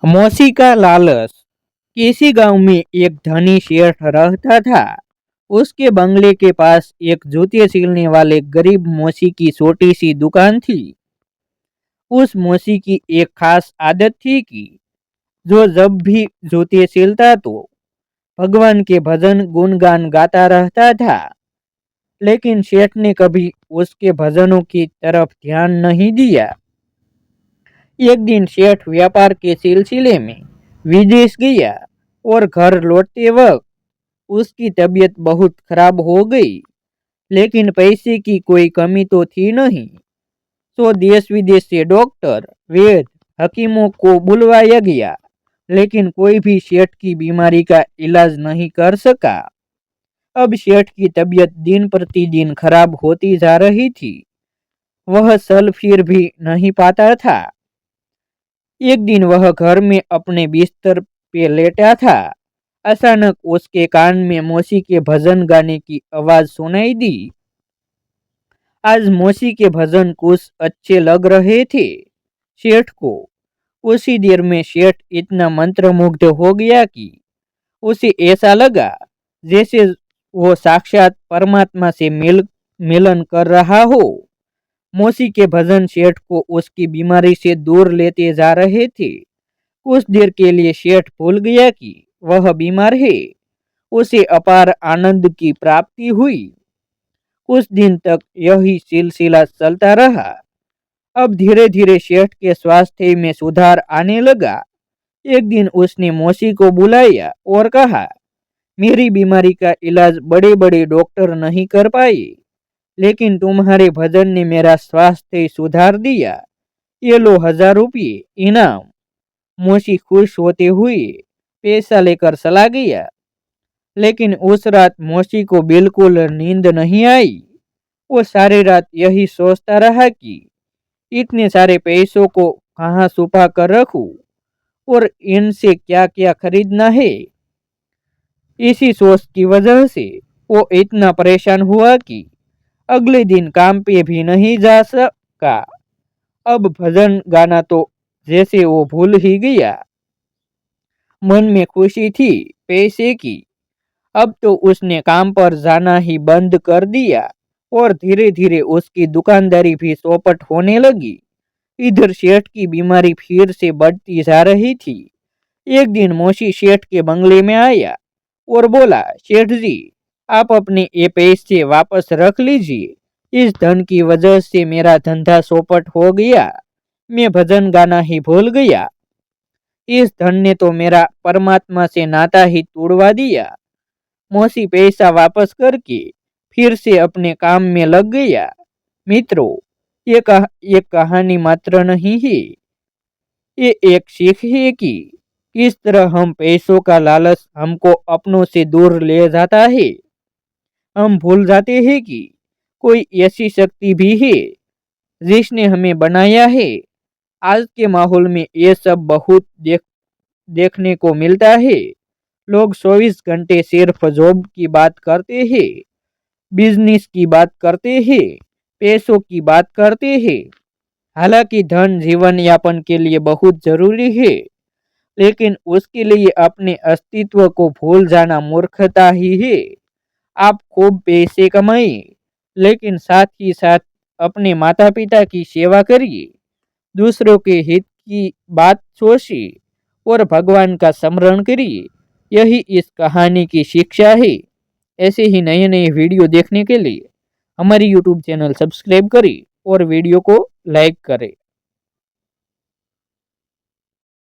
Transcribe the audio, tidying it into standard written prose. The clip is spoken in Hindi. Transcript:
मौसी का लालच। किसी गांव में एक धनी सेठ रहता था। उसके बंगले के पास एक जूते सिलने वाले गरीब मौसी की छोटी सी दुकान थी। उस मौसी की एक खास आदत थी कि जो जब भी जूते सिलता तो भगवान के भजन गुणगान गाता रहता था। लेकिन सेठ ने कभी उसके भजनों की तरफ ध्यान नहीं दिया। एक दिन सेठ व्यापार के सिलसिले में विदेश गया और घर लौटते वक्त उसकी तबीयत बहुत खराब हो गई। लेकिन पैसे की कोई कमी तो थी नहीं। तो देश विदेश से डॉक्टर, वैद्य, हकीमों को बुलवाया गया, लेकिन कोई भी सेठ की बीमारी का इलाज नहीं कर सका। अब सेठ की तबीयत दिन प्रतिदिन खराब होती जा रही थी। वह चल फिर भी नहीं पाता था। एक दिन वह घर में अपने बिस्तर पे लेटा था। अचानक उसके कान में मौसी के भजन गाने की आवाज सुनाई दी। आज मौसी के भजन कुछ अच्छे लग रहे थे सेठ को। उसी देर में सेठ इतना मंत्रमुग्ध हो गया कि उसे ऐसा लगा जैसे वो साक्षात परमात्मा से मिलन कर रहा हो। मौसी के भजन सेठ को उसकी बीमारी से दूर लेते जा रहे थे। कुछ देर के लिए सेठ भूल गया कि वह बीमार है। उसे अपार आनंद की प्राप्ति हुई। कुछ दिन तक यही सिलसिला चलता रहा। अब धीरे धीरे सेठ के स्वास्थ्य में सुधार आने लगा। एक दिन उसने मौसी को बुलाया और कहा, मेरी बीमारी का इलाज बड़े बड़े डॉक्टर नहीं कर पाए, लेकिन तुम्हारे भजन ने मेरा स्वास्थ्य सुधार दिया। ये लो 1000 रुपये इनाम। मौसी खुश होते हुए पैसा लेकर चला गया। लेकिन उस रात मौसी को बिल्कुल नींद नहीं आई। वो सारी रात यही सोचता रहा कि इतने सारे पैसों को कहाँ छुपा कर रखूं और इनसे क्या क्या खरीदना है। इसी सोच की वजह से वो इतना परेशान हुआ कि अगले दिन काम पे भी नहीं जा सका। अब भजन गाना तो जैसे वो भूल ही गया। मन में खुशी थी पैसे की। अब तो उसने काम पर जाना ही बंद कर दिया और धीरे धीरे उसकी दुकानदारी भी चौपट होने लगी। इधर सेठ की बीमारी फिर से बढ़ती जा रही थी। एक दिन मौसी सेठ के बंगले में आया और बोला, सेठ जी, आप अपने ये पैसे वापस रख लीजिए। इस धन की वजह से मेरा धंधा चौपट हो गया। मैं भजन गाना ही भूल गया। इस धन ने तो मेरा परमात्मा से नाता ही तोड़वा दिया। मौसी पैसा वापस करके फिर से अपने काम में लग गया। मित्रों, ये कहानी मात्र नहीं है, ये एक सीख है कि किस तरह हम पैसों का लालच हमको अपनों से दूर ले जाता है। हम भूल जाते हैं कि कोई ऐसी शक्ति भी है जिसने हमें बनाया है। आज के माहौल में ये सब बहुत देखने को मिलता है। लोग 24 घंटे सिर्फ जॉब की बात करते हैं, बिजनेस की बात करते हैं, पैसों की बात करते हैं। हालांकि धन जीवन यापन के लिए बहुत जरूरी है, लेकिन उसके लिए अपने अस्तित्व को भूल जाना मूर्खता ही है। आप खूब पैसे कमाइए, लेकिन साथ ही साथ अपने माता पिता की सेवा करिए, दूसरों के हित की बात सोचिए और भगवान का स्मरण करिए। यही इस कहानी की शिक्षा है। ऐसे ही नए नए वीडियो देखने के लिए हमारी यूट्यूब चैनल सब्सक्राइब करें और वीडियो को लाइक करें।